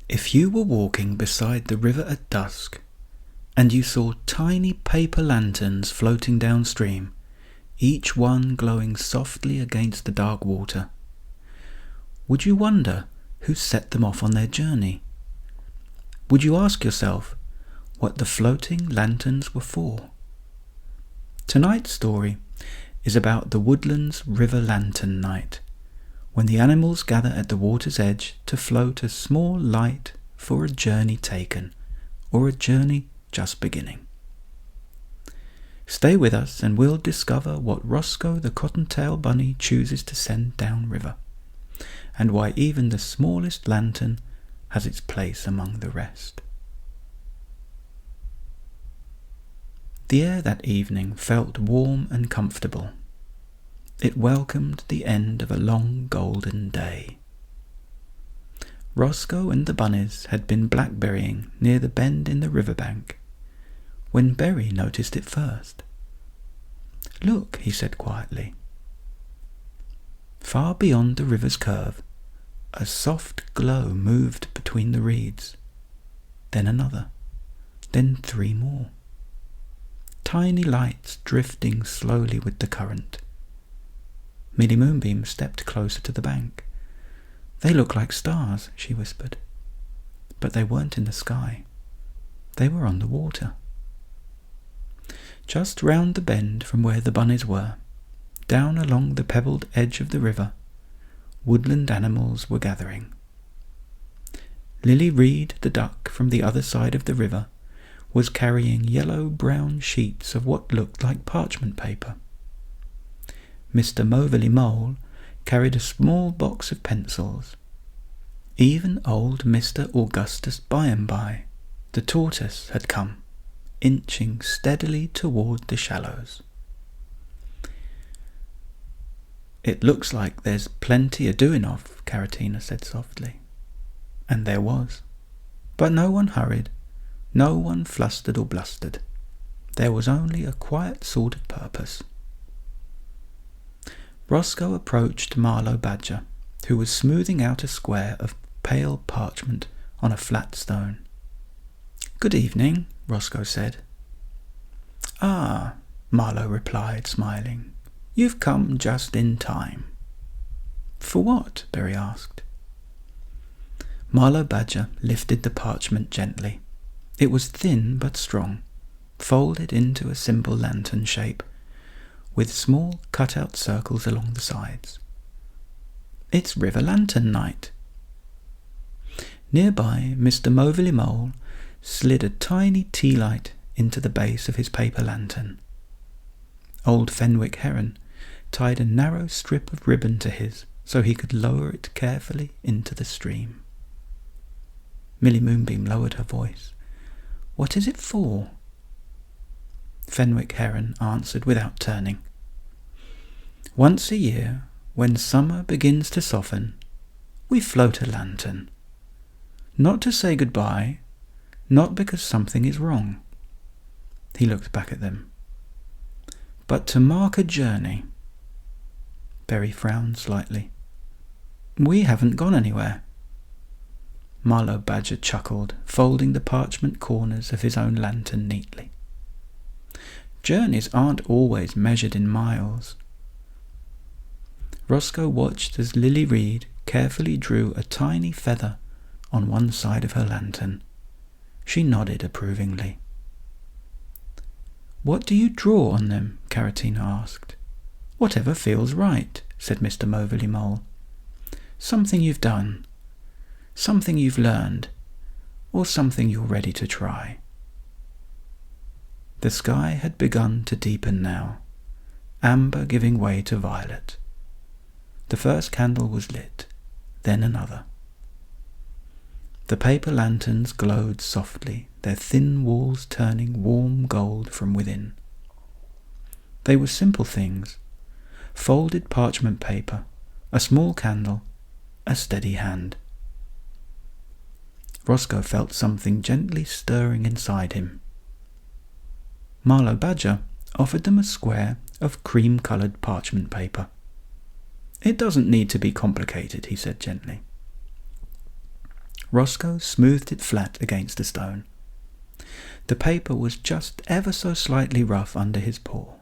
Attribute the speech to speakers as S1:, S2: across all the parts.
S1: If you were walking beside the river at dusk, and you saw tiny paper lanterns floating downstream, each one glowing softly against the dark water, would you wonder who set them off on their journey? Would you ask yourself what the floating lanterns were for? Tonight's story is about the Woodlands River Lantern Night, when the animals gather at the water's edge to float a small light for a journey taken, or a journey just beginning. Stay with us and we'll discover what Roscoe the Cottontail Bunny chooses to send downriver, and why even the smallest lantern has its place among the rest. The air that evening felt warm and comfortable. It welcomed the end of a long golden day. Roscoe and the bunnies had been blackberrying near the bend in the riverbank, when Berry noticed it first. "Look," he said quietly. Far beyond the river's curve, a soft glow moved between the reeds. Then another, then three more. Tiny lights drifting slowly with the current. Millie Moonbeam stepped closer to the bank. "They look like stars," she whispered. But they weren't in the sky. They were on the water. Just round the bend from where the bunnies were, down along the pebbled edge of the river, woodland animals were gathering. Lily Reed, the duck from the other side of the river, was carrying yellow-brown sheets of what looked like parchment paper. Mr. Moverly Mole carried a small box of pencils. Even old Mr. Augustus By-and-by, the tortoise, had come, inching steadily toward the shallows. "It looks like there's plenty a doing of," Caratina said softly. And there was. But no one hurried, no one flustered or blustered. There was only a quiet sort of purpose. Roscoe approached Marlowe Badger, who was smoothing out a square of pale parchment on a flat stone. "Good evening," Roscoe said. "Ah," Marlowe replied, smiling. "You've come just in time." "For what?" Berry asked. Marlowe Badger lifted the parchment gently. It was thin but strong, folded into a simple lantern shape, with small cut-out circles along the sides. "It's River Lantern Night." Nearby, Mr. Moverly Mole slid a tiny tea light into the base of his paper lantern. Old Fenwick Heron tied a narrow strip of ribbon to his so he could lower it carefully into the stream. Millie Moonbeam lowered her voice. "What is it for?" Fenwick Heron answered without turning. "Once a year, when summer begins to soften, we float a lantern. Not to say goodbye, not because something is wrong." He looked back at them. "But to mark a journey." Berry frowned slightly. "We haven't gone anywhere." Marlowe Badger chuckled, folding the parchment corners of his own lantern neatly. "Journeys aren't always measured in miles." Roscoe watched as Lily Reed carefully drew a tiny feather on one side of her lantern. She nodded approvingly. "What do you draw on them?" Caratina asked. "Whatever feels right," said Mr. Moverly Mole. "Something you've done, something you've learned, or something you're ready to try." The sky had begun to deepen now, amber giving way to violet. The first candle was lit, then another. The paper lanterns glowed softly, their thin walls turning warm gold from within. They were simple things: folded parchment paper, a small candle, a steady hand. Roscoe felt something gently stirring inside him. Marlowe Badger offered them a square of cream-coloured parchment paper. "It doesn't need to be complicated," he said gently. Roscoe smoothed it flat against a stone. The paper was just ever so slightly rough under his paw.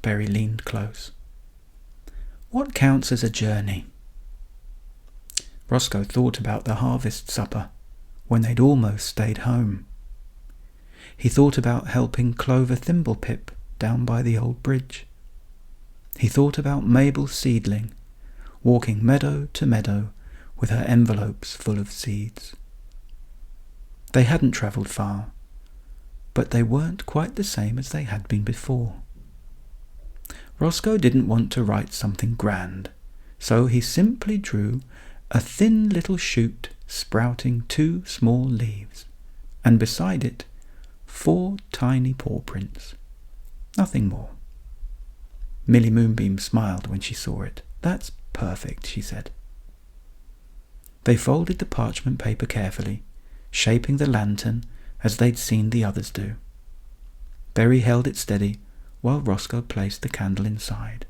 S1: Berry leaned close. What counts as a journey? Roscoe thought about the harvest supper, when they'd almost stayed home. He thought about helping Clover Thimblepip down by the old bridge. He thought about Mabel Seedling, walking meadow to meadow with her envelopes full of seeds. They hadn't travelled far, but they weren't quite the same as they had been before. Roscoe didn't want to write something grand, so he simply drew a thin little shoot sprouting 2 small leaves, and beside it 4 tiny paw prints. Nothing more. Millie Moonbeam smiled when she saw it. That's perfect, she said. They folded the parchment paper carefully, shaping the lantern as they'd seen the others do. Berry held it steady while Roscoe placed the candle inside.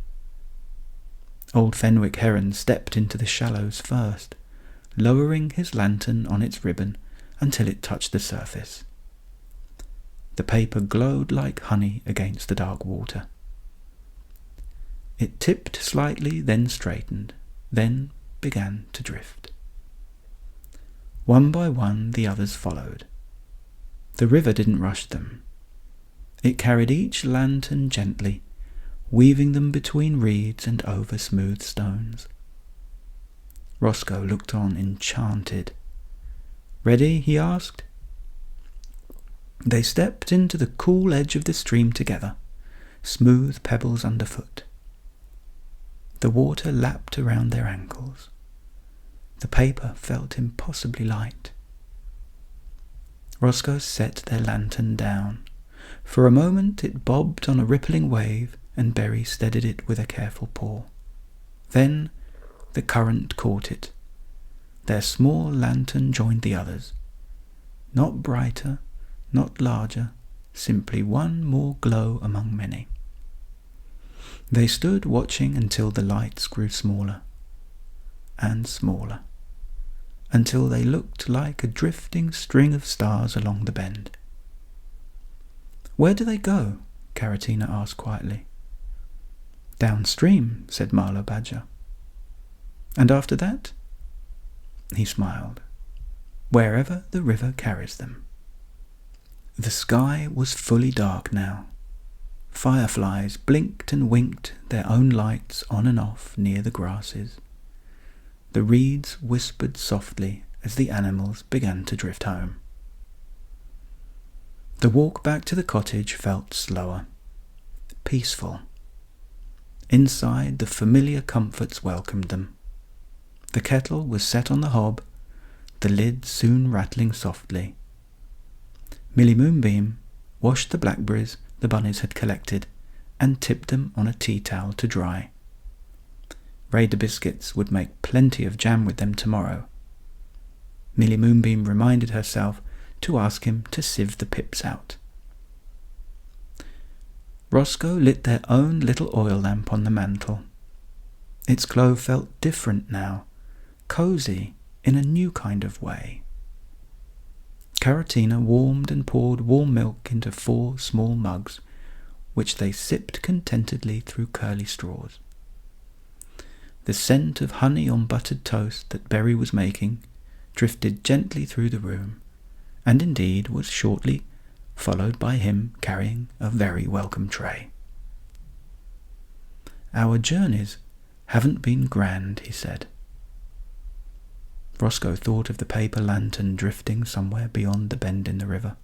S1: Old Fenwick Heron stepped into the shallows first, lowering his lantern on its ribbon until it touched the surface. The paper glowed like honey against the dark water. It tipped slightly, then straightened, then began to drift. One by one the others followed. The river didn't rush them. It carried each lantern gently, weaving them between reeds and over smooth stones. Roscoe looked on enchanted. "Ready?" he asked. They stepped into the cool edge of the stream together, smooth pebbles underfoot. The water lapped around their ankles. The paper felt impossibly light. Roscoe set their lantern down. For a moment it bobbed on a rippling wave, and Berry steadied it with a careful paw. Then the current caught it. Their small lantern joined the others. Not brighter, not larger, simply one more glow among many. They stood watching until the lights grew smaller and smaller, until they looked like a drifting string of stars along the bend. "Where do they go?" Caratina asked quietly. "Downstream," said Marlow Badger. "And after that?" He smiled. "Wherever the river carries them." The sky was fully dark now. Fireflies blinked and winked their own lights on and off near the grasses. The reeds whispered softly as the animals began to drift home. The walk back to the cottage felt slower, peaceful. Inside, the familiar comforts welcomed them. The kettle was set on the hob, the lid soon rattling softly. Millie Moonbeam washed the blackberries the bunnies had collected and tipped them on a tea towel to dry. Ray the Biscuits would make plenty of jam with them tomorrow. Millie Moonbeam reminded herself to ask him to sieve the pips out. Roscoe lit their own little oil lamp on the mantel. Its glow felt different now, cosy in a new kind of way. Caratina warmed and poured warm milk into 4 small mugs, which they sipped contentedly through curly straws. The scent of honey on buttered toast that Berry was making drifted gently through the room, and indeed was shortly followed by him carrying a very welcome tray. "Our journeys haven't been grand," he said. Roscoe thought of the paper lantern drifting somewhere beyond the bend in the river.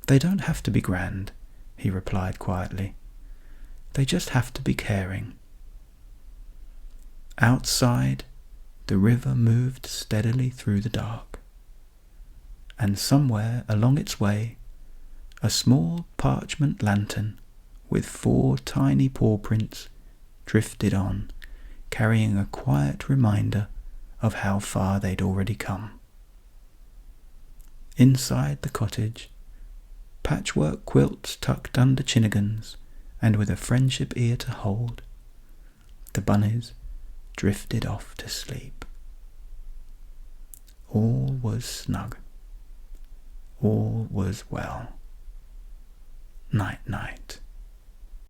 S1: "They don't have to be grand," he replied quietly. "They just have to be caring." Outside, the river moved steadily through the dark, and somewhere along its way, a small parchment lantern with 4 tiny paw prints drifted on, carrying a quiet reminder of how far they'd already come. Inside the cottage, patchwork quilts tucked under chinnigans and with a friendship ear to hold, the bunnies drifted off to sleep. all was snug. All was well. Night-night.